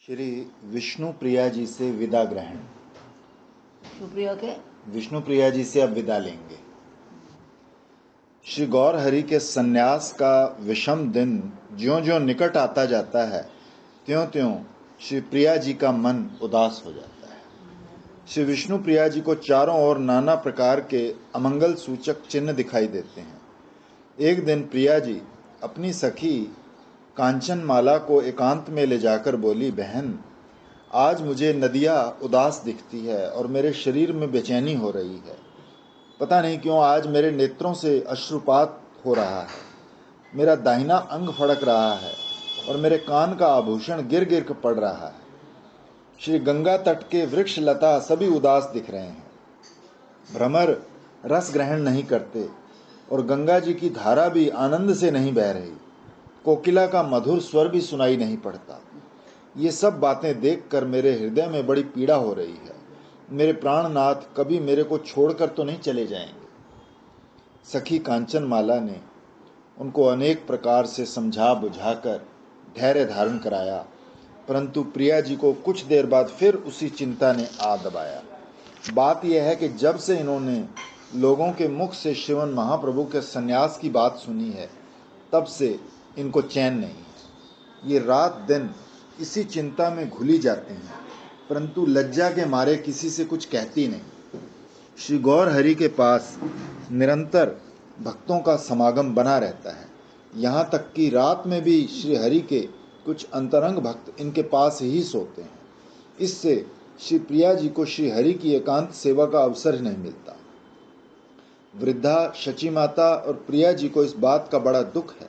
श्री विष्णु प्रिया जी से विदा ग्रहण। सुप्रिया के विष्णु प्रिया जी से अब विदा लेंगे। श्री गौर हरि के सन्यास का विषम दिन ज्यों-ज्यों निकट आता जाता है, त्यों-त्यों श्री प्रिया जी का मन उदास हो जाता है। श्री विष्णु प्रिया जी को चारों ओर नाना प्रकार के अमंगल सूचक चिन्ह दिखाई देते हैं। एक दिन प्रिया जी अपनी सखी कांचनमाला को एकांत में ले जाकर बोली, बहन, आज मुझे नदिया उदास दिखती है और मेरे शरीर में बेचैनी हो रही है। पता नहीं क्यों आज मेरे नेत्रों से अश्रुपात हो रहा है। मेरा दाहिना अंग फड़क रहा है और मेरे कान का आभूषण गिर गिर कर पड़ रहा है। श्री गंगा तट के वृक्ष लता सभी उदास दिख रहे हैं। भ्रमर रस ग्रहण नहीं करते और गंगा जी की धारा भी आनंद से नहीं बह रही। कोकिला का मधुर स्वर भी सुनाई नहीं पड़ता। ये सब बातें देखकर मेरे हृदय में बड़ी पीड़ा हो रही है। मेरे प्राणनाथ कभी मेरे को छोड़कर तो नहीं चले जाएंगे। सखी कांचनमाला ने उनको अनेक प्रकार से समझा बुझाकर धैर्य धारण कराया, परंतु प्रिया जी को कुछ देर बाद फिर उसी चिंता ने आ दबाया। बात यह है कि जब से इन्होंने लोगों के मुख से श्रीमन महाप्रभु के सन्यास की बात सुनी है, तब से इनको चैन नहीं है। ये रात दिन इसी चिंता में घुली जाती हैं, परंतु लज्जा के मारे किसी से कुछ कहती नहीं। श्री गौर हरि के पास निरंतर भक्तों का समागम बना रहता है। यहाँ तक कि रात में भी श्री हरि के कुछ अंतरंग भक्त इनके पास ही सोते हैं। इससे श्री प्रिया जी को श्री हरि की एकांत सेवा का अवसर ही नहीं मिलता। वृद्धा शची माता और प्रिया जी को इस बात का बड़ा दुख है,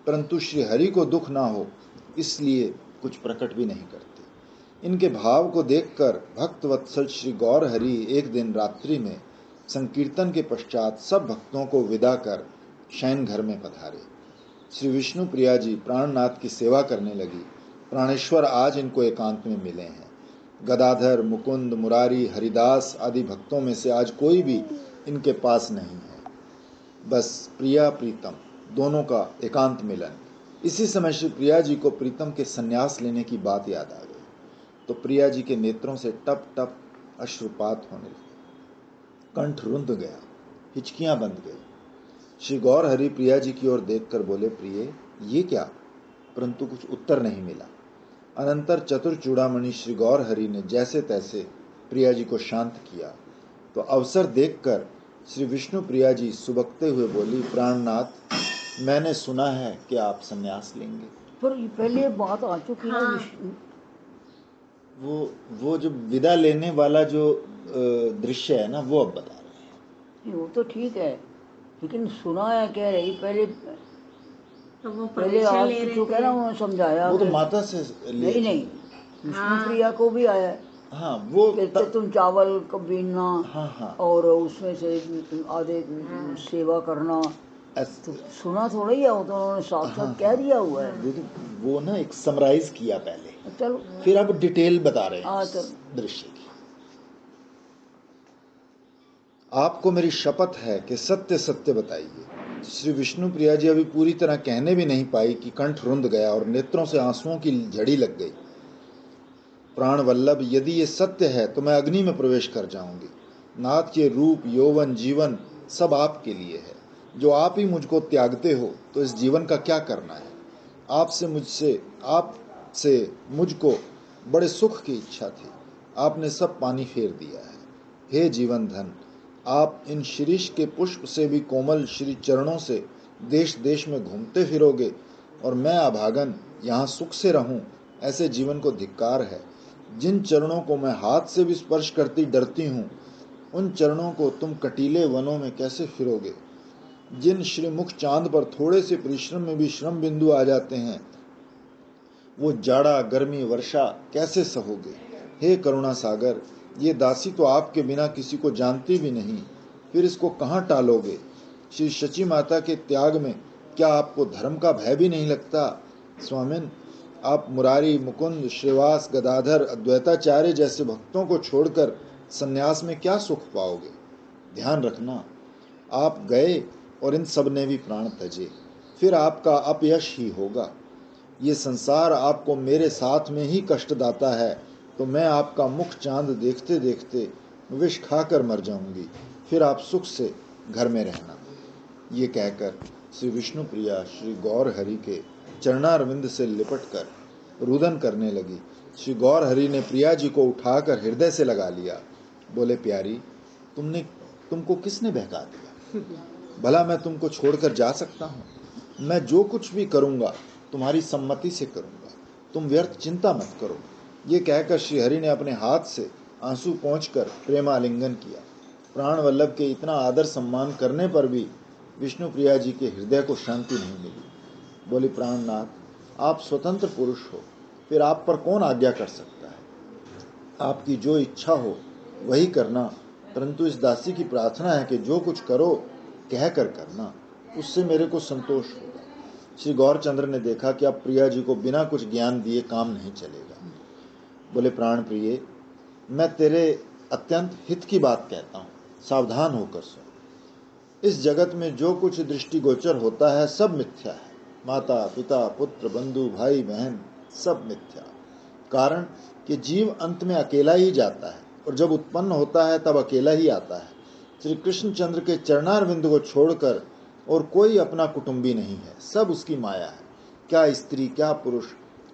परंतु श्री हरि को दुख ना हो इसलिए कुछ प्रकट भी नहीं करते। इनके भाव को देखकर भक्त वत्सल श्री गौर हरि एक दिन रात्रि में संकीर्तन के पश्चात सब भक्तों को विदा कर शयन घर में पधारे। श्री विष्णु प्रिया जी प्राणनाथ की सेवा करने लगी। प्राणेश्वर आज इनको एकांत में मिले हैं। गदाधर, मुकुंद, मुरारी, हरिदास आदि भक्तों में से आज कोई भी इनके पास नहीं है। बस प्रिया प्रीतम दोनों का एकांत मिलन। इसी समय श्री प्रिया जी को प्रीतम के सन्यास लेने की बात याद आ गई, तो प्रिया जी के नेत्रों से टप टप अश्रुपात होने लगे। कंठ रुंध गया, हिचकियां बंध गई। श्री गौर हरि प्रिया जी की ओर देखकर बोले, प्रिय, ये क्या? परंतु कुछ उत्तर नहीं मिला। अनंतर चतुर चूड़ामणि श्री गौर हरि ने जैसे तैसे प्रिया जी को शांत किया, तो अवसर देखकर श्री विष्णु प्रिया जी सुबकते हुए बोली, प्राणनाथ, मैंने सुना है कि आप संन्यास लेंगे। पर पहले बात आ चुकी है। वो जो विदा लेने वाला जो दृश्य है ना, वो अब बता रहे हैं। वो तो ठीक है, लेकिन सुना है कह रही पहले तो वो पहले आज जो कह रहा हूँ समझाया। वो तो माता से नहीं विष्णु प्रिया को भी आया है। हाँ, वो कहते तुम चावल का बीनना, हाँ। और उसमें से आधे सेवा करना, तो सुना थोड़ा ही है, वो तो उन्होंने साथ कह दिया हुआ है। वो ना एक समराइज किया पहले, चलो फिर अब डिटेल बता रहे हैं दृश्य की। आपको मेरी शपथ है कि सत्य सत्य बताइए। श्री विष्णु प्रिया जी अभी पूरी तरह कहने भी नहीं पाई कि कंठ रुंध गया और नेत्रों से आंसुओं की झड़ी लग गई। प्राण वल्लभ, यदि ये सत्य है तो मैं अग्नि में प्रवेश कर जाऊंगी। नाथ के रूप, यौवन, जीवन सब आपके लिए है। जो आप ही मुझको त्यागते हो तो इस जीवन का क्या करना है? आपसे मुझको बड़े सुख की इच्छा थी, आपने सब पानी फेर दिया है। हे जीवन धन, आप इन शिरीष के पुष्प से भी कोमल श्री चरणों से देश देश में घूमते फिरोगे और मैं अभागन यहाँ सुख से रहूं, ऐसे जीवन को धिक्कार है। जिन चरणों को मैं हाथ से भी स्पर्श करती डरती हूँ, उन चरणों को तुम कटीले वनों में कैसे फिरोगे? जिन श्रीमुख चांद पर थोड़े से परिश्रम में भी श्रम बिंदु आ जाते हैं, वो जाड़ा, गर्मी, वर्षा कैसे सहोगे? हे करुणा सागर, ये दासी तो आपके बिना किसी को जानती भी नहीं, फिर इसको कहाँ टालोगे? श्री शची माता के त्याग में क्या आपको धर्म का भय भी नहीं लगता? स्वामिन, आप मुरारी, मुकुंद, श्रीवास, गदाधर, अद्वैताचार्य जैसे भक्तों को छोड़कर सन्यास में क्या सुख पाओगे? ध्यान रखना, आप गए और इन सब ने भी प्राण तजे, फिर आपका अपयश ही होगा। ये संसार आपको मेरे साथ में ही कष्ट दाता है, तो मैं आपका मुख चांद देखते देखते विष खाकर मर जाऊंगी, फिर आप सुख से घर में रहना। ये कहकर श्री विष्णु प्रिया श्री गौर हरि के चरणारविंद से लिपटकर रुदन करने लगी। श्री गौर हरि ने प्रिया जी को उठाकर हृदय से लगा लिया। बोले, प्यारी, तुमको किसने बहका दिया? भला मैं तुमको छोड़कर जा सकता हूँ? मैं जो कुछ भी करूँगा तुम्हारी सम्मति से करूँगा, तुम व्यर्थ चिंता मत करो। ये कहकर श्री हरि ने अपने हाथ से आंसू पोंछकर प्रेमालिंगन किया। प्राण वल्लभ के इतना आदर सम्मान करने पर भी विष्णु प्रिया जी के हृदय को शांति नहीं मिली। बोली, प्राणनाथ, आप स्वतंत्र पुरुष हो, फिर आप पर कौन आज्ञा कर सकता है? आपकी जो इच्छा हो वही करना, परंतु इस दासी की प्रार्थना है कि जो कुछ करो कह कर करना, उससे मेरे को संतोष होगा। श्री गौरचंद्र ने देखा कि अब प्रिया जी को बिना कुछ ज्ञान दिए काम नहीं चलेगा। बोले, प्राण प्रिय, मैं तेरे अत्यंत हित की बात कहता हूँ, सावधान होकर सुन। इस जगत में जो कुछ दृष्टिगोचर होता है सब मिथ्या है। माता, पिता, पुत्र, बंधु, भाई, बहन सब मिथ्या। कारण कि जीव अंत में अकेला ही जाता है और जब उत्पन्न होता है तब अकेला ही आता है। श्री कृष्णचंद्र के चरणारविंद को छोड़कर और कोई अपना कुटुंबी नहीं है, सब उसकी माया है। क्या स्त्री, क्या पुरुष,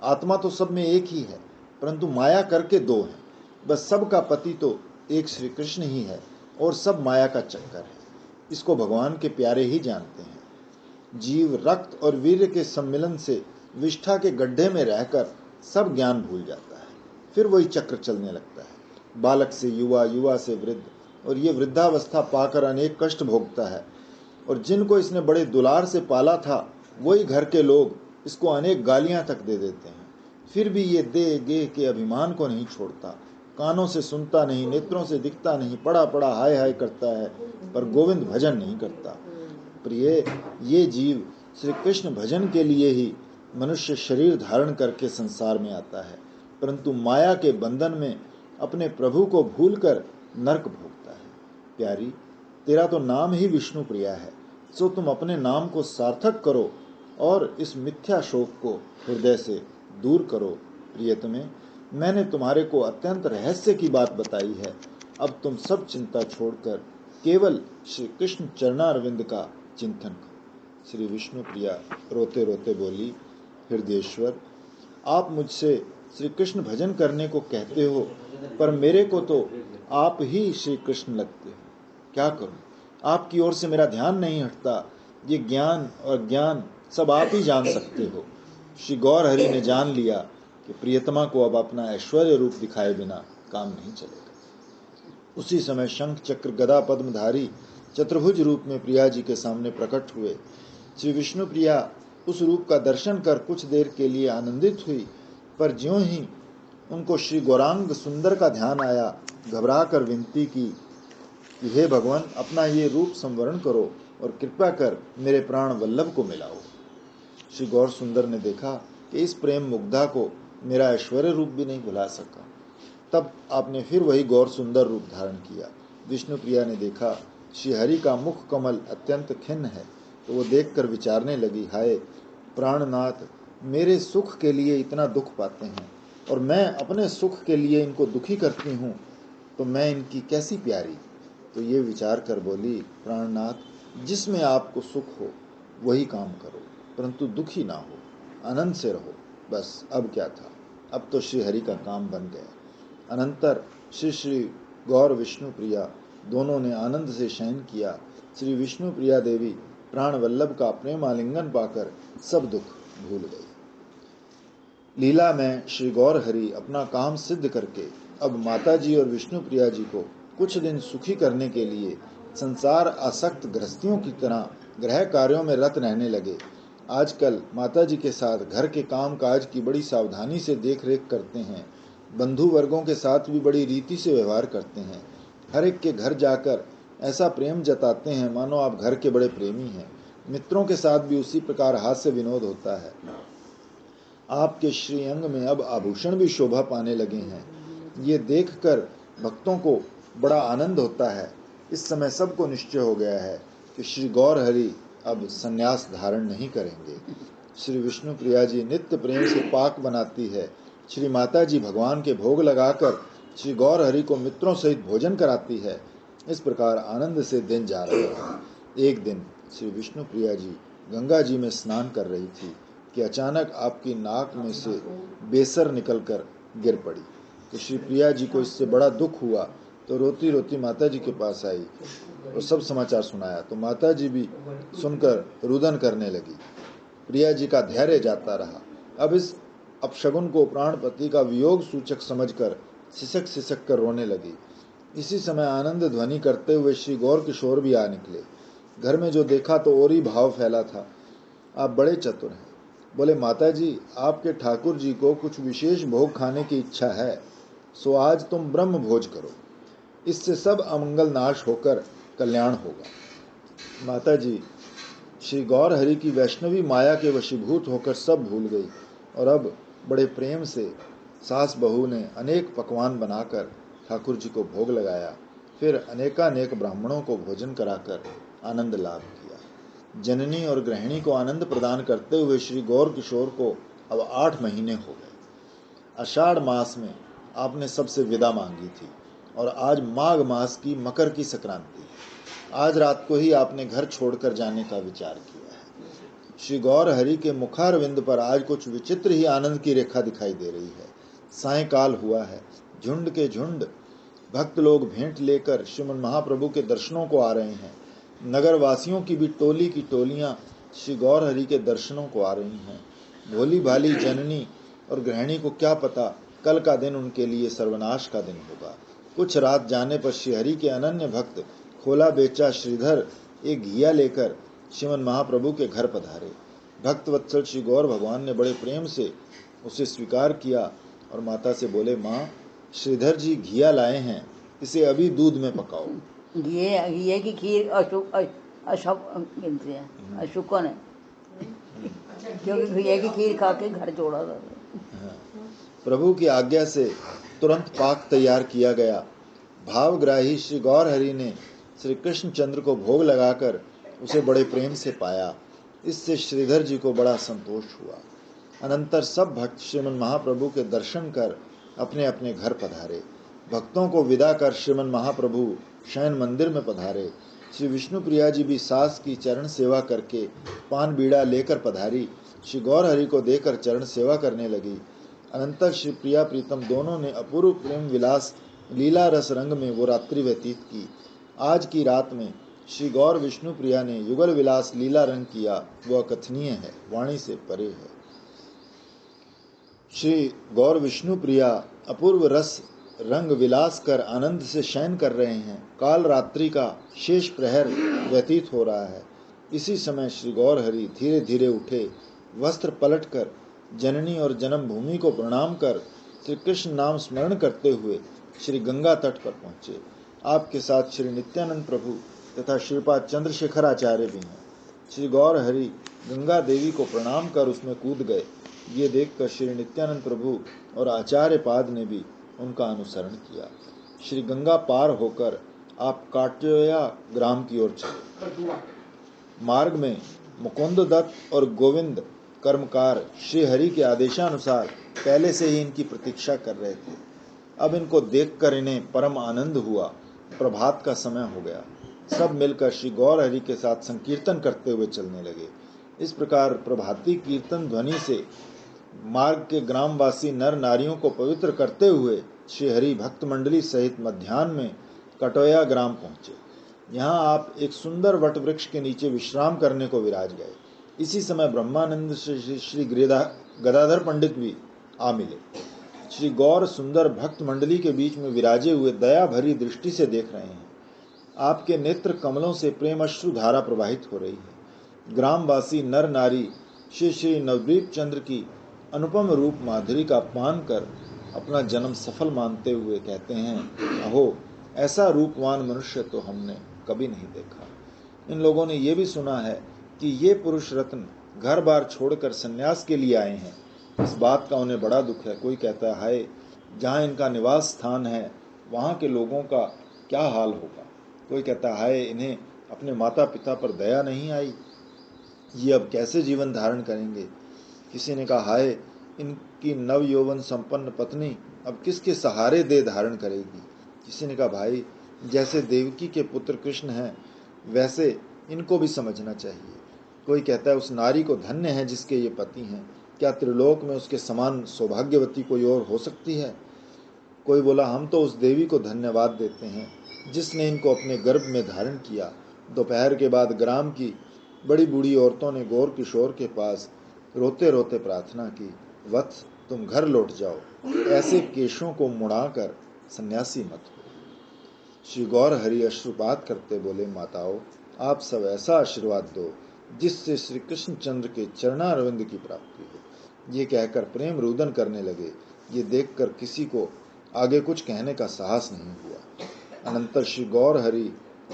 आत्मा तो सब में एक ही है, परंतु माया करके दो हैं। बस सबका पति तो एक श्री कृष्ण ही है और सब माया का चक्कर है। इसको भगवान के प्यारे ही जानते हैं। जीव रक्त और वीर्य के सम्मिलन से विष्ठा के गड्ढे में रहकर सब ज्ञान भूल जाता है, फिर वही चक्र चलने लगता है। बालक से युवा, युवा से वृद्ध, और ये वृद्धावस्था पाकर अनेक कष्ट भोगता है। और जिनको इसने बड़े दुलार से पाला था वही घर के लोग इसको अनेक गालियां तक दे देते हैं, फिर भी ये दे गे के अभिमान को नहीं छोड़ता। कानों से सुनता नहीं, नेत्रों से दिखता नहीं, पड़ा पड़ा हाय हाय करता है, पर गोविंद भजन नहीं करता। प्रिय, ये जीव श्री कृष्ण भजन के लिए ही मनुष्य शरीर धारण करके संसार में आता है, परंतु माया के बंधन में अपने प्रभु को भूलकर नरक भोगता है। प्यारी, तेरा तो नाम ही विष्णु प्रिया है, सो तुम अपने नाम को सार्थक करो और इस मिथ्या शोक को हृदय से दूर करो। प्रियतमे, मैंने तुम्हारे को अत्यंत रहस्य की बात बताई है। अब तुम सब चिंता छोड़कर केवल श्री कृष्ण चरणारविंद का चिंतन करो। श्री विष्णु प्रिया रोते रोते बोली, हृदयेश्वर, आप मुझसे श्री कृष्ण भजन करने को कहते हो, पर मेरे को तो आप ही श्री कृष्ण लगते हो। क्या करूं? आपकी ओर से मेरा ध्यान नहीं हटता। ये ज्ञान और ज्ञान सब आप ही जान सकते हो। श्री गौर हरि ने जान लिया कि प्रियतमा को अब अपना ऐश्वर्य रूप दिखाए बिना काम नहीं चलेगा। उसी समय शंख चक्र गदा पद्मधारी चतुर्भुज रूप में प्रिया जी के सामने प्रकट हुए। श्री विष्णु प्रिया उस रूप का दर्शन कर कुछ देर के लिए आनंदित हुई, पर ज्यों ही उनको श्री गौरांग सुंदर का ध्यान आया, घबरा कर विनती की कि हे भगवान, अपना ये रूप संवरण करो और कृपा कर मेरे प्राण वल्लभ को मिलाओ। श्री गौर सुंदर ने देखा कि इस प्रेम मुग्धा को मेरा ऐश्वर्य रूप भी नहीं भुला सका। तब आपने फिर वही गौर सुंदर रूप धारण किया। विष्णु प्रिया ने देखा श्री हरि का मुख कमल अत्यंत खिन्न है, तो वो देखकर विचारने लगी, हाय प्राणनाथ, मेरे सुख के लिए इतना दुख पाते हैं और मैं अपने सुख के लिए इनको दुखी करती हूँ, तो मैं इनकी कैसी प्यारी। तो ये विचार कर बोली, प्राणनाथ, जिसमें आपको सुख हो वही काम करो, परंतु दुखी ना हो, आनंद से रहो। बस अब क्या था, अब तो श्री हरि का काम बन गया। अनंतर श्री गौर विष्णु प्रिया दोनों ने आनंद से शयन किया। श्री विष्णु प्रिया देवी प्राण वल्लभ का प्रेम आलिंगन पाकर सब दुख भूल गई। लीला में श्री गौर हरि अपना काम सिद्ध करके अब माता जी और विष्णु प्रिया जी को कुछ दिन सुखी करने के लिए संसार आसक्त गृहस्थियों की तरह गृह कार्यों में रत रहने लगे। आजकल माता जी के साथ घर के काम काज की बड़ी सावधानी से देख रेख करते हैं। बंधु वर्गों के साथ भी बड़ी रीति से व्यवहार करते हैं। हर एक के घर जाकर ऐसा प्रेम जताते हैं मानो आप घर के बड़े प्रेमी हैं। मित्रों के साथ भी उसी प्रकार हास्य विनोद होता है। आपके श्रीअंग में अब आभूषण भी शोभा पाने लगे हैं। ये देखकर भक्तों को बड़ा आनंद होता है। इस समय सबको निश्चय हो गया है कि श्री गौर हरि अब संन्यास धारण नहीं करेंगे। श्री विष्णु प्रिया जी नित्य प्रेम से पाक बनाती है। श्री माता जी भगवान के भोग लगाकर श्री गौर हरि को मित्रों सहित भोजन कराती है। इस प्रकार आनंद से दिन जा रहे हैं। एक दिन श्री विष्णु प्रिया जी गंगा जी में स्नान कर रही थी कि अचानक आपकी नाक में से बेसर निकलकर गिर पड़ी। तो श्री प्रिया जी को इससे बड़ा दुख हुआ, तो रोती रोती माता जी के पास आई और सब समाचार सुनाया। तो माता जी भी सुनकर रुदन करने लगी। प्रिया जी का धैर्य जाता रहा। अब इस अपशगुन को प्राणपति का वियोग सूचक समझकर सिसक सिसक कर रोने लगी। इसी समय आनंद ध्वनि करते हुए श्री गौर किशोर भी आ निकले। घर में जो देखा तो और ही भाव फैला था। आप बड़े चतुर हैं। बोले, माता जी, आपके ठाकुर जी को कुछ विशेष भोग खाने की इच्छा है, सो आज तुम ब्रह्म भोज करो। इससे सब अमंगल नाश होकर कल्याण होगा। माता जी श्री गौर हरि की वैष्णवी माया के वशीभूत होकर सब भूल गई और अब बड़े प्रेम से सास बहू ने अनेक पकवान बनाकर ठाकुर जी को भोग लगाया। फिर अनेकानेक ब्राह्मणों को भोजन कराकर आनंद लाभ किया। जननी और गृहिणी को आनंद प्रदान करते हुए श्री गौर किशोर को अब 8 महीने हो गए। आषाढ़ मास में आपने सबसे विदा मांगी थी और आज माघ मास की मकर की संक्रांति है। आज रात को ही आपने घर छोड़कर जाने का विचार किया है। श्री गौर हरि के मुखारविंद पर आज कुछ विचित्र ही आनंद की रेखा दिखाई दे रही है। सायंकाल हुआ है। झुंड के झुंड भक्त लोग भेंट लेकर श्रीमन महाप्रभु के दर्शनों को आ रहे हैं। नगर वासियों की भी टोली की टोलियां श्री गौर हरि के दर्शनों को आ रही हैं। भोली भाली जननी और गृहिणी को क्या पता कल का दिन उनके लिए सर्वनाश का दिन होगा। कुछ रात जाने पर श्री हरि के अनन्य भक्त खोला बेचा श्रीधर एक घिया लेकर श्रीमन महाप्रभु के घर पधारे। भक्त वत्सल श्री गौर भगवान ने बड़े प्रेम से उसे स्वीकार किया और माता से बोले, माँ, श्रीधर जी घिया लाए हैं, इसे अभी दूध में पकाओ। घिए की खीर अशुकन है, क्योंकि घिए की खीर खा के घर जोड़ा था। प्रभु की आज्ञा से तुरंत पाक तैयार किया गया। भावग्राही श्री गौर हरि ने श्री कृष्ण चंद्र को भोग लगाकर उसे बड़े प्रेम से पाया। इससे श्रीधर जी को बड़ा संतोष हुआ। अनंतर सब भक्त श्रीमन महाप्रभु के दर्शन कर अपने अपने घर पधारे। भक्तों को विदा कर श्रीमन महाप्रभु शयन मंदिर में पधारे। श्री विष्णु प्रिया जी भी सास की चरण सेवा करके पान बीड़ा लेकर पधारी। श्री गौर हरि को देकर चरण सेवा करने लगी। अनंतर श्री प्रिया प्रीतम दोनों ने अपूर्व प्रेम विलास लीला रस रंग में वो रात्रि व्यतीत की। आज की रात में श्री गौर विष्णु प्रिया ने युगल विलास लीला रंग किया, वह कथनीय है, वाणी से परे है। श्री गौर विष्णु प्रिया अपूर्व रस रंग विलास कर आनंद से शयन कर रहे हैं। काल रात्रि का शेष प्रहर व्यतीत हो रहा है। इसी समय श्री गौर हरि धीरे धीरे उठे, वस्त्र पलट कर जननी और जन्म भूमि को प्रणाम कर श्री कृष्ण नाम स्मरण करते हुए श्री गंगा तट पर पहुँचे। आपके साथ श्री नित्यानंद प्रभु तथा श्रीपाद चंद्रशेखर आचार्य भी हैं। श्री गौर हरि गंगा देवी को प्रणाम कर उसमें कूद गए। ये देखकर श्री नित्यानंद प्रभु और आचार्य पाद ने भी उनका अनुसरण किया। श्री गंगा पार होकर आप काटोया ग्राम की ओर चले। मार्ग में मुकुंद दत्त और गोविंद कर्मकार श्री हरि के आदेशानुसार पहले से ही इनकी प्रतीक्षा कर रहे थे। अब इनको देखकर इन्हें परम आनंद हुआ। प्रभात का समय हो गया। सब मिलकर श्री गौर हरि के साथ संकीर्तन करते हुए चलने लगे। इस प्रकार प्रभाती कीर्तन ध्वनि से मार्ग के ग्रामवासी नर नारियों को पवित्र करते हुए श्री हरि भक्त मंडली सहित मध्याह्न में कटोया ग्राम पहुँचे। यहाँ आप एक सुंदर वट वृक्ष के नीचे विश्राम करने को विराज गए। इसी समय ब्रह्मानंद श्री गदाधर पंडित भी आ मिले। श्री गौर सुंदर भक्त मंडली के बीच में विराजे हुए दया भरी दृष्टि से देख रहे हैं। आपके नेत्र कमलों से प्रेम अश्रु धारा प्रवाहित हो रही है। ग्रामवासी नर नारी श्री श्री नवदीप चंद्र की अनुपम रूप माधुरी का पान कर अपना जन्म सफल मानते हुए कहते हैं, अहो, ऐसा रूपवान मनुष्य तो हमने कभी नहीं देखा। इन लोगों ने यह भी सुना है कि ये पुरुष रत्न घर बार छोड़कर संन्यास के लिए आए हैं। इस बात का उन्हें बड़ा दुख है। कोई कहता है, हाय, जहाँ इनका निवास स्थान है वहाँ के लोगों का क्या हाल होगा। कोई कहता है, हाय, इन्हें अपने माता पिता पर दया नहीं आई, ये अब कैसे जीवन धारण करेंगे। किसी ने कहा, हाय, इनकी नव यौवन संपन्न पत्नी अब किसके सहारे देह धारण करेगी। किसी ने कहा, भाई, जैसे देवकी के पुत्र कृष्ण हैं, वैसे इनको भी समझना चाहिए। कोई कहता है, उस नारी को धन्य है जिसके ये पति हैं, क्या त्रिलोक में उसके समान सौभाग्यवती कोई और हो सकती है। कोई बोला, हम तो उस देवी को धन्यवाद देते हैं जिसने इनको अपने गर्भ में धारण किया। दोपहर के बाद ग्राम की बड़ी बूढ़ी औरतों ने गौर किशोर के पास रोते रोते प्रार्थना की, वत्स, तुम घर लौट जाओ, ऐसे केशों को मुड़ाकर सन्यासी मत हो। श्री गौर हरि अश्रुपात करते बोले, माताओं, आप सब ऐसा आशीर्वाद दो जिससे श्री कृष्ण चंद्र के चरणारविंद की प्राप्ति हो। ये कहकर प्रेम रुदन करने लगे। ये देखकर किसी को आगे कुछ कहने का साहस नहीं हुआ। अनंतर श्री गौर हरि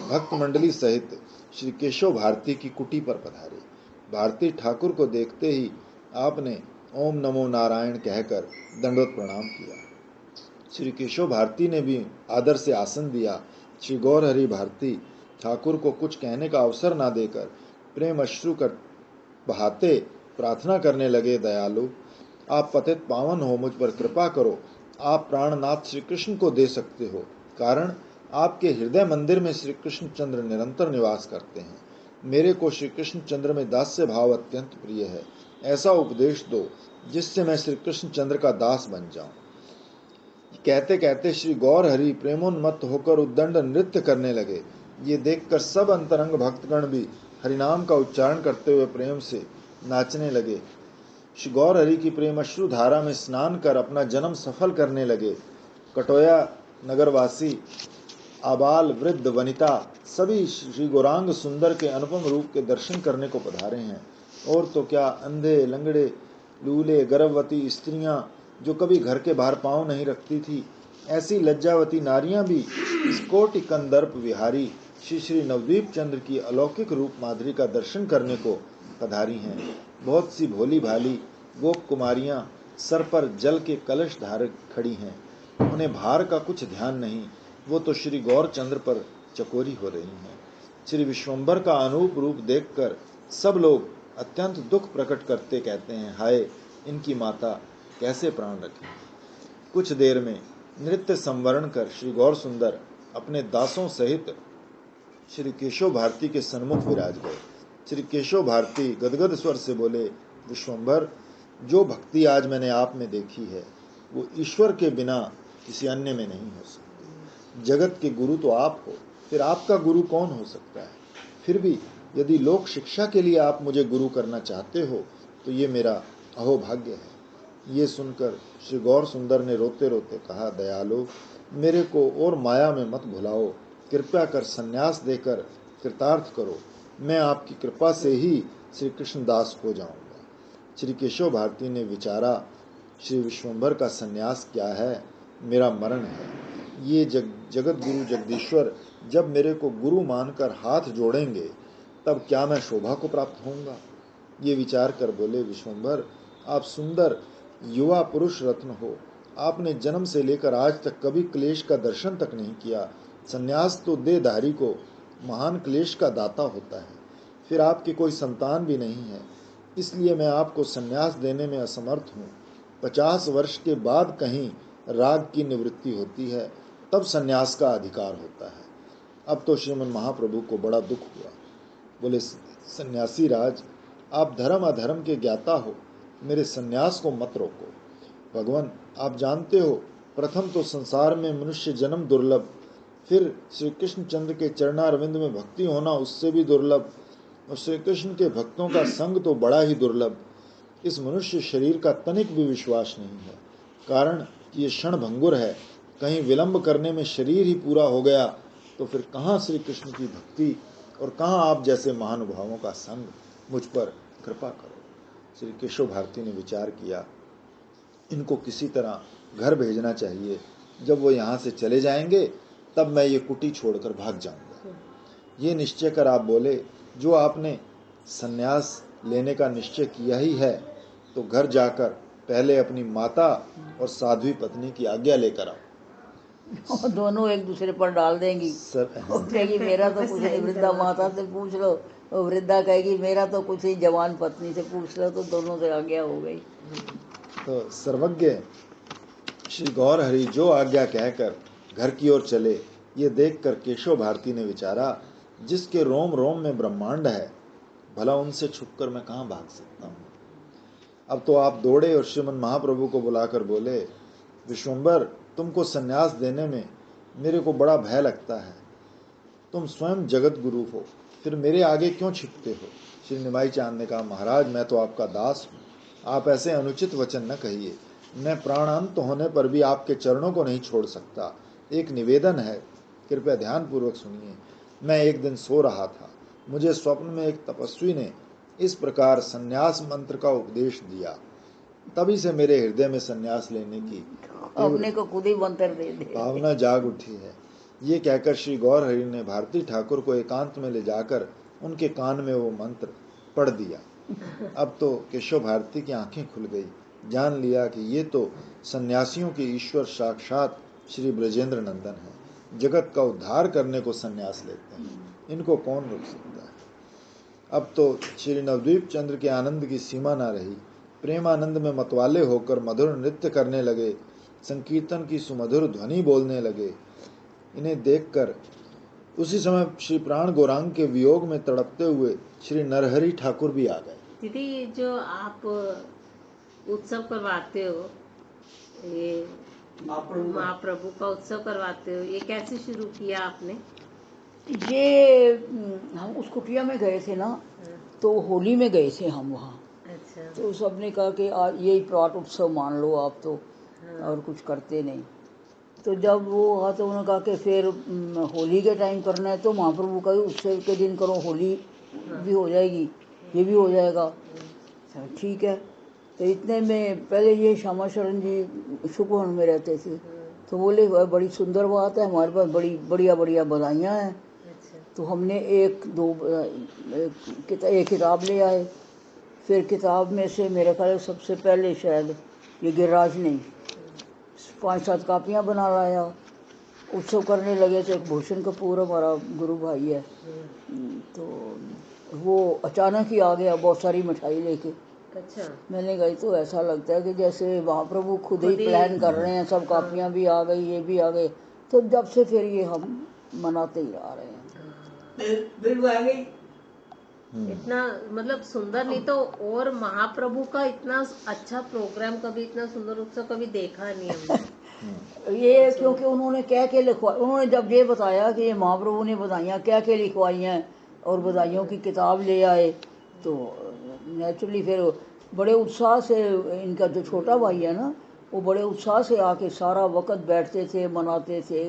भक्त मंडली सहित श्री केशव भारती की कुटी पर पधारे। भारती ठाकुर को देखते ही आपने ओम नमो नारायण कहकर दंडवत प्रणाम किया। श्री केशव भारती ने भी आदर से आसन दिया। श्री गौर हरि भारती ठाकुर को कुछ कहने का अवसर ना देकर प्रेम अश्रु कर बहाते प्रार्थना करने लगे, दयालु, आप पतित पावन हो, मुझ पर कृपा करो। आप प्राणनाथ श्री कृष्ण को दे सकते हो, कारण आपके हृदय मंदिर में श्री कृष्ण चंद्र निरंतर निवास करते हैं। मेरे को श्री कृष्ण चंद्र में दास्य भाव अत्यंत प्रिय है। ऐसा उपदेश दो जिससे मैं श्री कृष्ण चंद्र का दास बन जाऊं। कहते कहते श्री गौर हरि प्रेमोन्मत्त होकर उद्दंड नृत्य करने लगे। ये देखकर सब अंतरंग भक्तगण भी हरिनाम का उच्चारण करते हुए प्रेम से नाचने लगे। श्री गौर हरि की प्रेम अश्रु धारा में स्नान कर अपना जन्म सफल करने लगे। कटोया नगरवासी आबाल वृद्ध वनिता सभी श्री गौरांग सुंदर के अनुपम रूप के दर्शन करने को पधारे हैं। और तो क्या, अंधे, लंगड़े, लूले, गर्भवती स्त्रियां जो कभी घर के बाहर पांव नहीं रखती थी, ऐसी लज्जावती नारियां भी इस कोटि कंदर्प विहारी श्री श्री नवदीप चंद्र की अलौकिक रूप माधुरी का दर्शन करने को पधारी हैं। बहुत सी भोली भाली गोप कुमारियां सर पर जल के कलश धारक खड़ी हैं। उन्हें भार का कुछ ध्यान नहीं, वो तो श्री गौर चंद्र पर चकोरी हो रही हैं। श्री विश्वम्भर का अनूप रूप देखकर सब लोग अत्यंत दुख प्रकट करते कहते हैं, हाय, इनकी माता कैसे प्राण रखें। कुछ देर में नृत्य संवरण कर श्री गौर सुंदर अपने दासों सहित श्री केशव भारती के सन्मुख विराज गए। श्री केशव भारती गदगद स्वर से बोले, विश्वम्भर, जो भक्ति आज मैंने आप में देखी है वो ईश्वर के बिना किसी अन्य में नहीं हो सकती। जगत के गुरु तो आप हो, फिर आपका गुरु कौन हो सकता है। फिर भी यदि लोक शिक्षा के लिए आप मुझे गुरु करना चाहते हो तो ये मेरा अहोभाग्य है। ये सुनकर श्री गौर सुंदर ने रोते रोते कहा, दयालु, मेरे को और माया में मत भुलाओ, कृपया कर सन्यास देकर कृतार्थ करो। मैं आपकी कृपा से ही श्री कृष्णदास हो जाऊंगा। श्री केशव भारती ने विचारा, श्री विश्वम्भर का सन्यास क्या है, मेरा मरण है। ये जगत गुरु जगदीश्वर जब मेरे को गुरु मानकर हाथ जोड़ेंगे तब क्या मैं शोभा को प्राप्त होऊंगा। ये विचार कर बोले, विश्वम्भर, आप सुंदर युवा पुरुष रत्न हो। आपने जन्म से लेकर आज तक कभी क्लेश का दर्शन तक नहीं किया। सन्यास तो देहधारी को महान क्लेश का दाता होता है। फिर आपकी कोई संतान भी नहीं है, इसलिए मैं आपको सन्यास देने में असमर्थ हूँ। 50 वर्ष के बाद कहीं राग की निवृत्ति होती है, तब सन्यास का अधिकार होता है। अब तो श्रीमन महाप्रभु को बड़ा दुख हुआ। बोले, सन्यासी राज, आप धर्म अधर्म के ज्ञाता हो, मेरे सन्यास को मत रोको। भगवान, आप जानते हो, प्रथम तो संसार में मनुष्य जन्म दुर्लभ, फिर श्री कृष्ण चंद्र के चरणारविंद में भक्ति होना उससे भी दुर्लभ, और श्री कृष्ण के भक्तों का संग तो बड़ा ही दुर्लभ। इस मनुष्य शरीर का तनिक भी विश्वास नहीं है, कारण ये क्षण भंगुर है। कहीं विलंब करने में शरीर ही पूरा हो गया तो फिर कहाँ श्री कृष्ण की भक्ति और कहाँ आप जैसे महानुभावों का संग। मुझ पर कृपा करो। श्री केशव भारती ने विचार किया, इनको किसी तरह घर भेजना चाहिए। जब वो यहाँ से चले जाएंगे तब मैं ये कुटी छोड़कर भाग जाऊंगा। ये निश्चय कर आप बोले, जो आपने सन्यास लेने का निश्चय किया ही है तो घर जाकर पहले अपनी माता और साध्वी पत्नी की आज्ञा लेकर आओ। और दोनों एक दूसरे पर डाल देंगी। सर कहेगी, मेरा तो कुछ नहीं, वृद्धा माता से पूछ लो, वो वृद्धा कहेगी मेरा तो कुछ ही, जवान पत्नी से पूछ लो तो दोनों से आज्ञा हो गई। तो सर्वज्ञ श्री गौर हरि जो आज्ञा कहकर घर की ओर चले, ये देखकर केशव भारती ने विचारा, जिसके रोम रोम में ब्रह्मांड है, भला उनसे छुपकर मैं कहाँ भाग सकता हूँ। अब तो आप दौड़े और श्रीमन महाप्रभु को बुलाकर बोले, विश्वम्बर, तुमको संन्यास देने में मेरे को बड़ा भय लगता है। तुम स्वयं जगत गुरु हो, फिर मेरे आगे क्यों छिपते हो। श्री निमाई चांद ने कहा, महाराज मैं तो आपका दास हूँ, आप ऐसे अनुचित वचन न कहिए। मैं प्राणांत होने पर भी आपके चरणों को नहीं छोड़ सकता। एक निवेदन है, कृपया ध्यानपूर्वक सुनिए। मैं एक दिन सो रहा था, मुझे स्वप्न में एक तपस्वी ने इस प्रकार संन्यास मंत्र का उपदेश दिया। तभी से मेरे हृदय में संन्यास लेने की अपने को खुद ही मंत्र दे दे भावना जाग उठी है। ये कहकर श्री गौर हरि ने भारती ठाकुर को एकांत में ले जाकर उनके कान में वो मंत्र पढ़ दिया। अब तो केशव भारती की आंखें खुल गई, जान लिया कि ये तो सन्यासियों के ईश्वर साक्षात श्री ब्रजेंद्र नंदन है। जगत का उद्धार करने को सन्यास लेते हैं, इनको कौन रोक सकता है। अब तो श्री नवद्वीप चंद्र के आनंद की सीमा ना रही। प्रेमानंद में मतवाले होकर मधुर नृत्य करने लगे, संकीर्तन की सुमधुर ध्वनि बोलने लगे। इन्हें देखकर उसी समय श्री प्राण गौरांग के वियोग में तड़पते हुए श्री नरहरि ठाकुर भी आ गए। दीदी ये जो आप उत्सव करवाते हो, ये महाप्रभु का उत्सव करवाते हो, ये कैसे शुरू किया आपने? ये हम उस कुटिया में गए थे ना, तो होली में गए थे हम वहाँ। अच्छा। तो सबने कहा कि यही प्राट उत्सव मान लो आप तो, और कुछ करते नहीं। तो जब वो हुआ तो उन्होंने कहा कि फिर होली के टाइम करना है तो महाप्रभु का ही उत्सव के दिन करो, होली भी हो जाएगी, ये भी हो जाएगा। ठीक है। तो इतने में पहले ये श्यामा शरण जी सुखवन में रहते थे, तो बोले बड़ी सुंदर बात है, हमारे पास बड़ी बढ़िया बढ़िया बधाइयाँ हैं। तो हमने एक किताब ले आए। फिर किताब में से मेरे ख्याल सबसे पहले शायद ये गिरिराज ने 5-7 कापियाँ बना लाया। उत्सव करने लगे तो एक भूषण कपूर हमारा गुरु भाई है, तो वो अचानक ही आ गया बहुत सारी मिठाई लेके। अच्छा। मैंने कही तो ऐसा लगता है कि जैसे महाप्रभु खुद ही प्लान कर रहे हैं, सब कापियाँ भी आ गई, ये भी आ गए। तो जब से फिर ये हम मनाते ही आ रहे हैं। इतना मतलब सुंदर, नहीं तो और महाप्रभु का इतना अच्छा प्रोग्राम कभी, इतना सुंदर उत्सव कभी देखा नहीं हमने। ये क्योंकि उन्होंने कह के लिखवा, उन्होंने जब ये बताया कि ये महाप्रभु ने बधाइयाँ कह के लिखवाई हैं और बधाइयों की किताब ले आए, तो नेचुरली फिर बड़े उत्साह से, इनका जो छोटा भाई है ना, वो बड़े उत्साह से आके सारा वक्त बैठते थे, मनाते थे,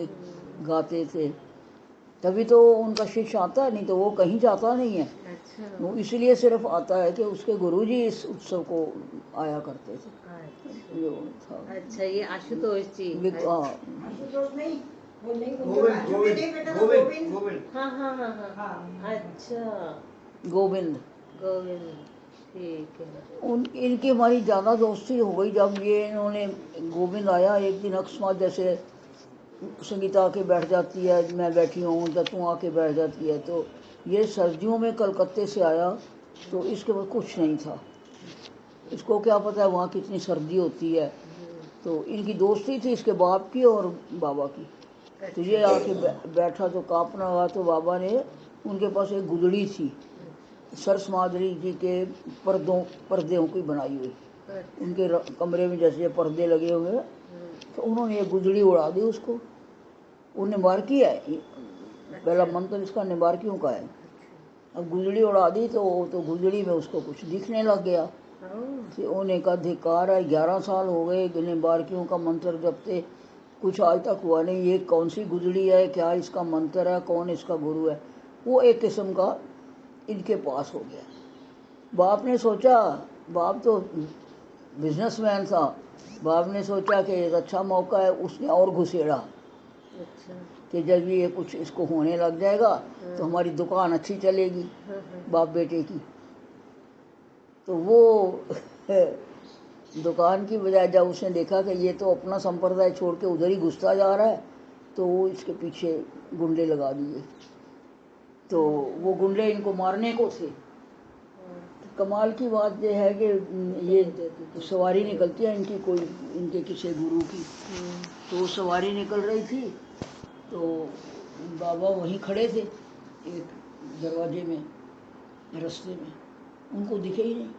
गाते थे। तभी तो उनका शिष्य आता है, नहीं तो वो कहीं जाता नहीं है। अच्छा। वो इसलिए सिर्फ आता है कि उसके गुरुजी इस उत्सव को आया करते थे। अच्छा। जो था। अच्छा, ये आशुतोष जी। हाँ हाँ हाँ हाँ। अच्छा, गोविंद। गोविंद, ठीक है। इनकी हमारी ज़्यादा दोस्ती हो गई जब ये इन्होंने, गोविंद आया एक दिन अकस्मात, जैसे संगीता आके बैठ जाती है, मैं बैठी हूँ, जब तू आके बैठ जाती है। तो ये सर्दियों में कलकत्ते से आया, तो इसके पास कुछ नहीं था, इसको क्या पता है वहाँ कितनी सर्दी होती है। तो इनकी दोस्ती थी इसके बाप की और बाबा की। तो ये आके बैठा तो कांपना हुआ, तो बाबा ने, उनके पास एक गुदड़ी थी सरस माधुरी जी के पर्दों की बनाई हुई, उनके कमरे में जैसे पर्दे लगे हुए, तो उन्होंने ये गुदड़ी उड़ा दी उसको। वो निबारकी है, पहला मंत्र इसका निबारकियों का है। अब गुदड़ी उड़ा दी तो गुदड़ी में उसको कुछ दिखने लग गया कि उन्हें का धिक्कार है, 11 साल हो गए निबारकियों का मंत्र जपते, कुछ आज तक हुआ नहीं, ये कौन सी गुदड़ी है, क्या इसका मंत्र है, कौन इसका गुरु है। वो एक किस्म का इनके पास हो गया। बाप ने सोचा, बाप तो बिजनेसमैन था, बाप ने सोचा कि एक अच्छा मौका है, उसने और घुसेड़ा। अच्छा। कि जब ये कुछ इसको होने लग जाएगा तो हमारी दुकान अच्छी चलेगी बाप बेटे की। तो वो दुकान की बजाय जब उसने देखा कि ये तो अपना संप्रदाय छोड़ के उधर ही घुसता जा रहा है, तो वो इसके पीछे गुंडे लगा दिए। तो वो गुंडे इनको मारने को थे। कमाल की बात यह है कि ये सवारी निकलती है इनकी, कोई इनके किसी गुरु की, तो सवारी निकल रही थी तो बाबा वहीं खड़े थे एक दरवाजे में, रास्ते में, उनको दिखे ही नहीं।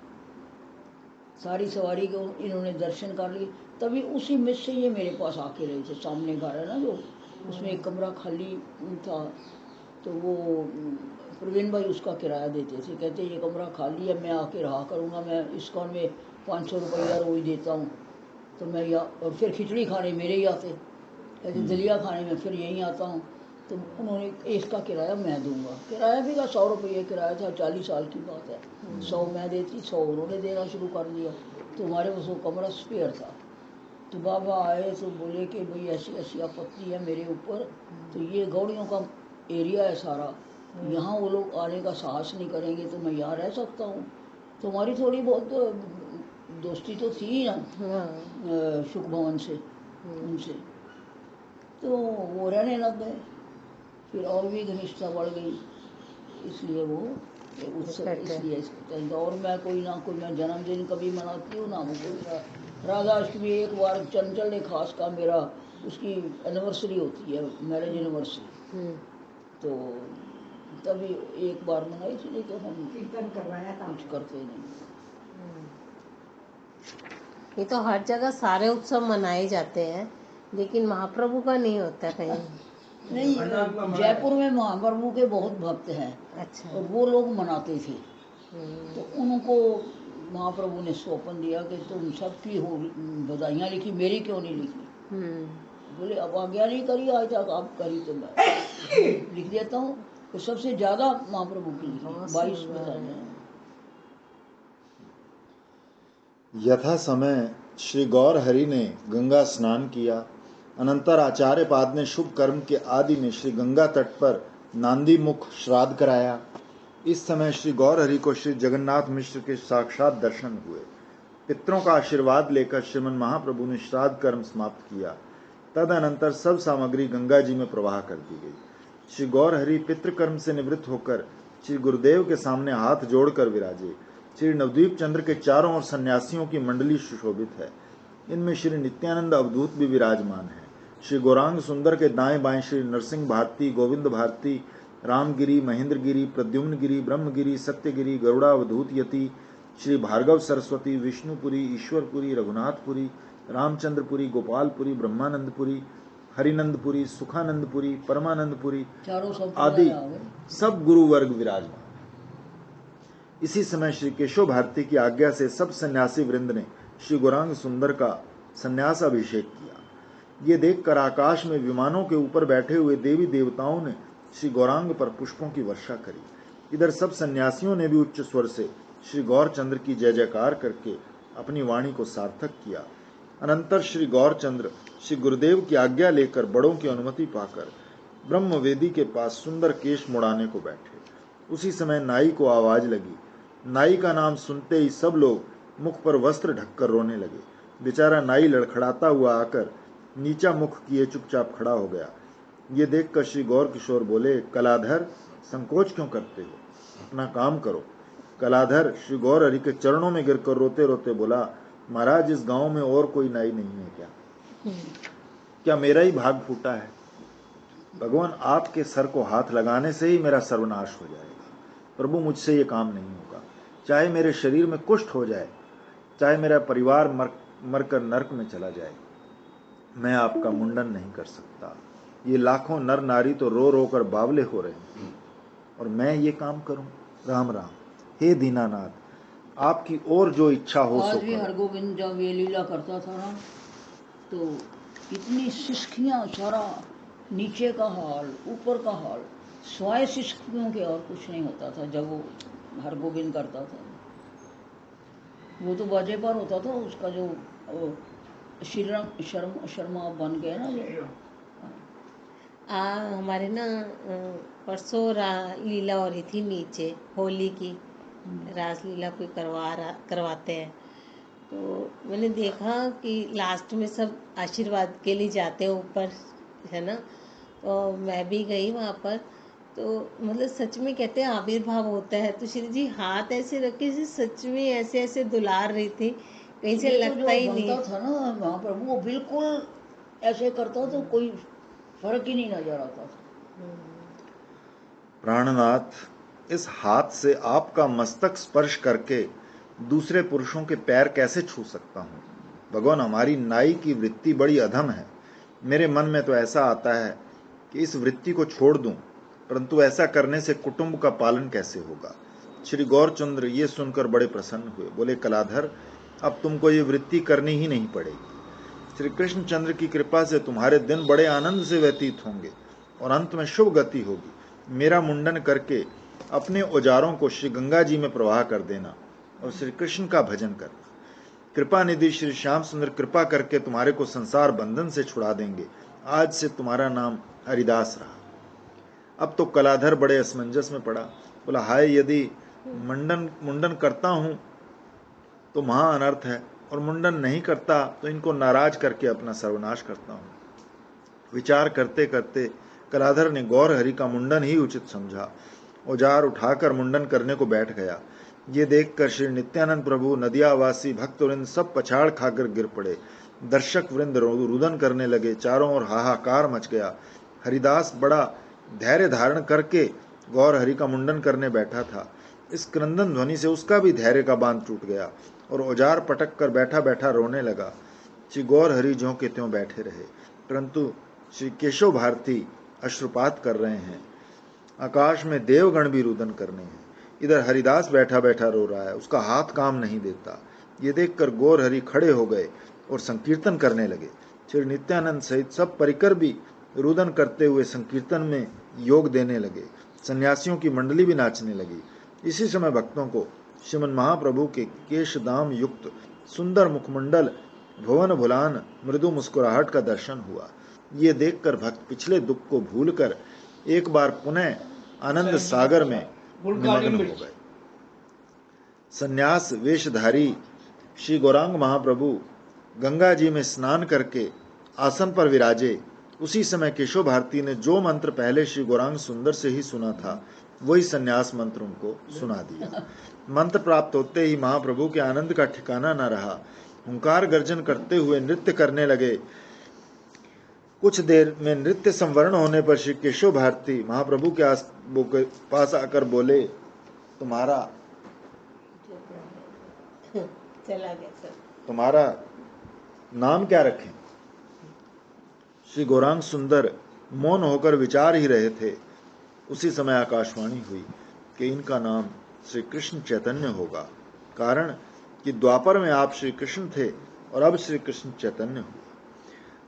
सारी सवारी को इन्होंने दर्शन कर लिए। तभी उसी में से ये मेरे पास आके रहे थे। सामने घर है ना जो, उसमें एक कमरा खाली था, तो वो प्रवीण भाई उसका किराया देते थे। कहते ये कमरा खाली है, मैं आके रहा करूँगा, मैं इस्कॉन में 500 रुपया रोज देता हूँ, तो मैं और फिर खिचड़ी खाने मेरे ही आते, कहते दलिया खाने में फिर यहीं आता हूँ। तो उन्होंने इसका किराया मैं दूंगा, किराया भी का 100 रुपये किराया था, 40 साल की बात है। 100 मैं देती, 100 उन्होंने देना शुरू कर दिया। तो हमारे पास वो कमरा स्पेयर था। तो बाबा आए तो बोले कि भाई ऐसी ऐसी आपत्ति है मेरे ऊपर, तो ये गौड़ियों का एरिया है सारा, यहाँ वो लोग आने का साहस नहीं करेंगे, तो मैं यहाँ रह सकता हूँ। तो हमारी थोड़ी बहुत दोस्ती तो थी ही ना सुख भवन से, उनसे, तो वो रहने लग गए। फिर और भी घनिष्ठता बढ़ गई, इसलिए वो उत्सव इसलिए। और मैं कोई ना कोई, मैं जन्मदिन कभी मनाती हूँ ना, वो कोई राधाष्टमी एक बार चंचल ने खास का मेरा उसकी एनिवर्सरी होती है, मैरिज एनिवर्सरी, तो तभी एक बार मनाई थी, नहीं तो हम कीर्तन करवाया था, कुछ करते नहीं। ये तो हर जगह सारे उत्सव मनाए जाते हैं, लेकिन महाप्रभु का नहीं होता कहीं। नहीं, जयपुर में महाप्रभु के बहुत भक्त हैं। अच्छा। और वो लोग मनाते थे, तो उनको महाप्रभु ने सौंपन दिया कि तुम सबकी हो बधाइयाँ लिखी, मेरी क्यों नहीं लिखी। बोले अब आज्ञा नहीं करी आज तक, आप करी तो मैं लिख देता हूँ। तो सबसे ज्यादा महाप्रभु की लिखी 22 बधाइयाँ। यथा समय श्री गौर हरि ने गंगा स्नान किया। अनंतर आचार्य पाद ने शुभ कर्म के आदि में श्री गंगा तट पर नांदी मुख श्राद्ध कराया। इस समय श्री गौर हरि को श्री जगन्नाथ मिश्र के साक्षात दर्शन हुए। पितरों का आशीर्वाद लेकर श्रीमन महाप्रभु ने श्राद्ध कर्म समाप्त किया। तदनंतर सब सामग्री गंगा जी में प्रवाह कर दी गई। श्री गौर हरि पितृकर्म से निवृत्त होकर श्री गुरुदेव के सामने हाथ जोड़कर विराजे। श्री नवद्वीप चंद्र के चारों ओर सन्यासियों की मंडली सुशोभित है। इनमें श्री नित्यानंद अवधूत भी विराजमान है। श्री गौरांग सुंदर के दाएं बाएं श्री नरसिंह भारती, गोविंद भारती, रामगिरी, महेंद्रगिरी, प्रद्युम्नगिरी, ब्रह्मगिरी, सत्यगिरी, गरुड़ावधूत यति, श्री भार्गव सरस्वती, विष्णुपुरी, ईश्वरपुरी, रघुनाथपुरी, रामचंद्रपुरी, गोपालपुरी, ब्रह्मानंदपुरी, हरिनंदपुरी, सुखानंदपुरी, परमानंदपुरी आदि सब गुरु वर्ग विराजमान। इसी समय श्री केशव भारती की आज्ञा से सब सन्यासी वृंद ने श्री गौरांग सुंदर का सन्यास अभिषेक किया। ये देखकर आकाश में विमानों के ऊपर बैठे हुए देवी देवताओं ने श्री गौरांग पर पुष्पों की वर्षा करी। इधर सब सन्यासियों ने भी उच्च स्वर से श्री गौरचंद्र की जय जयकार करके अपनी वाणी को सार्थक किया। अनंतर श्री गौरचंद्र श्री गुरुदेव की आज्ञा लेकर बड़ों की अनुमति पाकर ब्रह्मवेदी के पास सुंदर केश मुड़ाने को बैठे। उसी समय नाई को आवाज लगी। नाई का नाम सुनते ही सब लोग मुख पर वस्त्र ढककर रोने लगे। बेचारा नाई लड़खड़ाता हुआ आकर नीचा मुख किए चुपचाप खड़ा हो गया। ये देखकर श्री गौर किशोर बोले, कलाधर संकोच क्यों करते हो, अपना काम करो। कलाधर श्री गौर हरि के चरणों में गिरकर रोते रोते बोला, महाराज इस गांव में और कोई नाई नहीं है क्या? क्या मेरा ही भाग फूटा है? भगवान आपके सर को हाथ लगाने से ही मेरा सर्वनाश हो जाएगा। प्रभु मुझसे ये काम नहीं होगा। चाहे मेरे शरीर में कुष्ठ हो जाए, चाहे मेरा परिवार मरकर नरक में चला जाए, मैं आपका मुंडन नहीं कर सकता। ये लाखों नर नारी तो रो रो कर बावले हो रहे हैं और मैं ये काम करूं? राम राम। हे दीनानाथ, आपकी और जो इच्छा हो सो आज भी हरगोविंद जब ये लीला करता था ना, तो इतनी सिसकियां, सारा नीचे का हाल ऊपर का हाल, स्वाय सिसकियों के और कुछ नहीं होता था जब वो हरगोविंद करता था। वो तो बाजे पर होता था, उसका जो शर्मा बन गया ना जो हमारे ना परसों लीला हो रही थी नीचे, होली की रासलीला कोई करवाते हैं। तो मैंने देखा कि लास्ट में सब आशीर्वाद के लिए जाते हैं ऊपर, है ना। तो मैं भी गई वहाँ पर, तो मतलब सच में कहते हैं आविर्भाव होता है। तो श्री जी हाथ ऐसे रखे से सच में ऐसे ऐसे दुलार रही थी, कहीं से ये तो लगता जो ही नहीं। बनता था ना वहाँ पर, वो बिल्कुल ऐसे करता तो कोई फर्क ही नहीं नजर आता था। प्राणनाथ, इस हाथ से आपका मस्तक स्पर्श करके दूसरे पुरुषों के पैर कैसे छू सकता हूँ? भगवान, हमारी नाई की वृत्ति बड़ी अधम है। मेरे मन में तो ऐसा आता है कि इस वृत्ति को छोड़ दूं, परंतु ऐसा करने से कुटुंब का पालन कैसे होगा? श्री गौरचंद्र ये सुनकर बड़े प्रसन्न हुए। बोले, कलाधर, अब तुमको ये वृत्ति करनी ही नहीं पड़ेगी। श्री कृष्णचंद्र की कृपा से तुम्हारे दिन बड़े आनंद से व्यतीत होंगे और अंत में शुभ गति होगी। मेरा मुंडन करके अपने औजारों को श्री गंगा जी में प्रवाह कर देना और श्री कृष्ण का भजन करना। कृपा निधि श्री श्याम सुंदर कृपा करके तुम्हारे को संसार बंधन से छुड़ा देंगे। आज से तुम्हारा नाम हरिदास रहा। अब तो कलाधर बड़े असमंजस में पड़ा। बोला, हाय, यदि मुंडन करता हूं तो महा अनर्थ है, और मुंडन नहीं करता तो इनको नाराज करके अपना सर्वनाश करता हूं। विचार करते करते कलाधर ने गौर हरि का मुंडन ही उचित समझा। औजार उठाकर मुंडन करने को बैठ गया। ये देखकर श्री नित्यानंद प्रभु, नदियावासी भक्तवृंद सब पछाड़ खाकर गिर पड़े। दर्शक वृंद रुदन करने लगे। चारों ओर हाहाकार मच गया। हरिदास बड़ा धैर्य धारण करके गौर हरि का मुंडन करने बैठा था। इस क्रंदन ध्वनि से उसका भी धैर्य का बांध टूट गया और औजार पटक कर बैठा बैठा रोने लगा। श्री गौर हरि ज्यों के त्यों बैठे रहे, परंतु श्री केशव भारती अश्रुपात कर रहे हैं। आकाश में देवगण भी रुदन करने हैं। इधर हरिदास बैठा बैठा रो रहा है, उसका हाथ काम नहीं देता। ये देखकर गौर हरि खड़े हो गए और संकीर्तन करने लगे। श्री नित्यानंद सहित सब परिकर भी रुदन करते हुए संकीर्तन में योग देने लगे। सन्यासियों की मंडली भी नाचने लगी। इसी समय भक्तों को श्रीमन महाप्रभु के केशदाम युक्त सुंदर मुखमंडल, भुवन भुलान मृदु मुस्कुराहट का दर्शन हुआ। ये देखकर भक्त पिछले दुख को भूलकर एक बार पुनः आनंद सागर में निमग्न हो गए। सन्यास वेशधारी श्री गौरांग महाप्रभु गंगा जी में स्नान करके आसन पर विराजे। उसी समय केशव भारती ने जो मंत्र पहले श्री गौरांग सुंदर से ही सुना था, वही सन्यास मंत्र उनको सुना दिया। मंत्र प्राप्त होते ही महाप्रभु के आनंद का ठिकाना न रहा। हुंकार गर्जन करते हुए नृत्य करने लगे। कुछ देर में नृत्य संवरण होने पर श्री केशव भारती महाप्रभु के पास आकर बोले, तुम्हारा चला गया सर। तुम्हारा नाम क्या रखें? श्री गौरांग सुंदर मौन होकर विचार ही रहे थे। उसी समय आकाशवाणी हुई कि इनका नाम श्री कृष्ण चैतन्य होगा, कारण कि द्वापर में आप श्री कृष्ण थे और अब श्री कृष्ण चैतन्य हुए।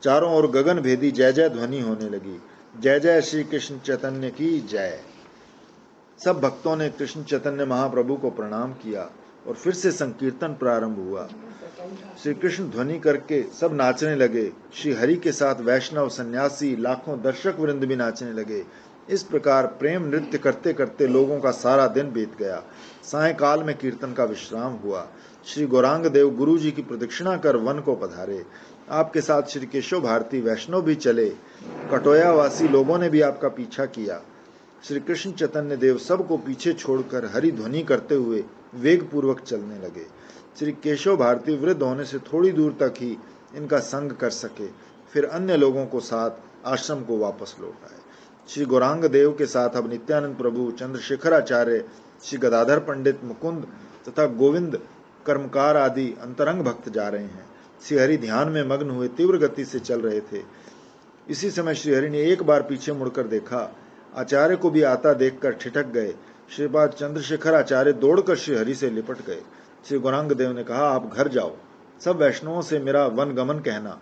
चारों ओर गगन भेदी जय जय ध्वनि होने लगी। जय जय श्री कृष्ण चैतन्य की जय। सब भक्तों ने कृष्ण चैतन्य महाप्रभु को प्रणाम किया और फिर से संकीर्तन प्रारंभ हुआ। श्री कृष्ण ध्वनि करके सब नाचने लगे। श्री हरि के साथ वैष्णव, सन्यासी, लाखों दर्शक वृंद भी नाचने लगे। इस प्रकार प्रेम नृत्य करते करते लोगों का सारा दिन बीत गया। सायंकाल में कीर्तन का विश्राम हुआ। श्री गौरांग देव गुरु जी की प्रदक्षिणा कर वन को पधारे। आपके साथ श्री केशव भारती वैष्णव भी चले। कटोयावासी लोगों ने भी आपका पीछा किया। श्री कृष्ण चैतन्य देव सबको पीछे छोड़कर हरि ध्वनि करते हुए वेग पूर्वक चलने लगे। श्री केशव भारती वृद्ध होने से थोड़ी दूर तक ही इनका संग कर सके, फिर अन्य लोगों को साथ आश्रम को वापस लौट आए। श्री गौरांग देव के साथ अब नित्यानंद प्रभु, चंद्रशेखराचार्य, श्री गदाधर पंडित, मुकुंद तथा गोविंद कर्मकार आदि अंतरंग भक्त जा रहे हैं। श्री हरि ध्यान में मग्न हुए तीव्र गति से चल रहे थे। इसी समय श्री हरि ने एक बार पीछे मुड़कर देखा। आचार्य को भी आता देखकर ठिठक गए। श्रीपाद चंद्रशेखर आचार्य दौड़कर श्री हरि से लिपट गए। श्री गौरांग देव ने कहा, आप घर जाओ, सब वैष्णवों से मेरा वन गमन कहना।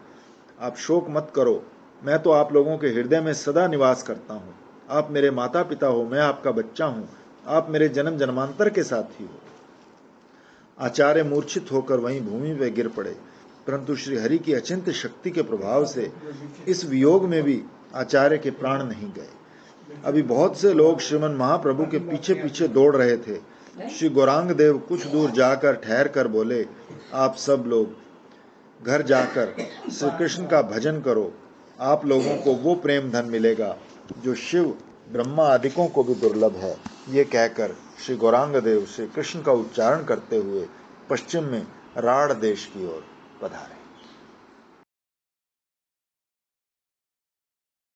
आप शोक मत करो, मैं तो आप लोगों के हृदय में सदा निवास करता हूँ। आप मेरे माता पिता हो, मैं आपका बच्चा हूँ, आप मेरे जन्म जन्मांतर के साथी हो। आचार्य मूर्छित होकर वहीं भूमि पर गिर पड़े, परंतु श्री हरि की अचिंत्य शक्ति के प्रभाव से इस वियोग में भी आचार्य के प्राण नहीं गए। अभी बहुत से लोग श्रीमन महाप्रभु के पीछे पीछे दौड़ रहे थे। श्री गौरांग देव कुछ दूर जाकर ठहर कर बोले, आप सब लोग घर जाकर श्री कृष्ण का भजन करो। आप लोगों को वो प्रेम धन मिलेगा जो शिव ब्रह्मा आदिकों को भी दुर्लभ है। ये कहकर श्री गौरांग देव श्री कृष्ण का उच्चारण करते हुए पश्चिम में राढ़ देश की ओर पधारे।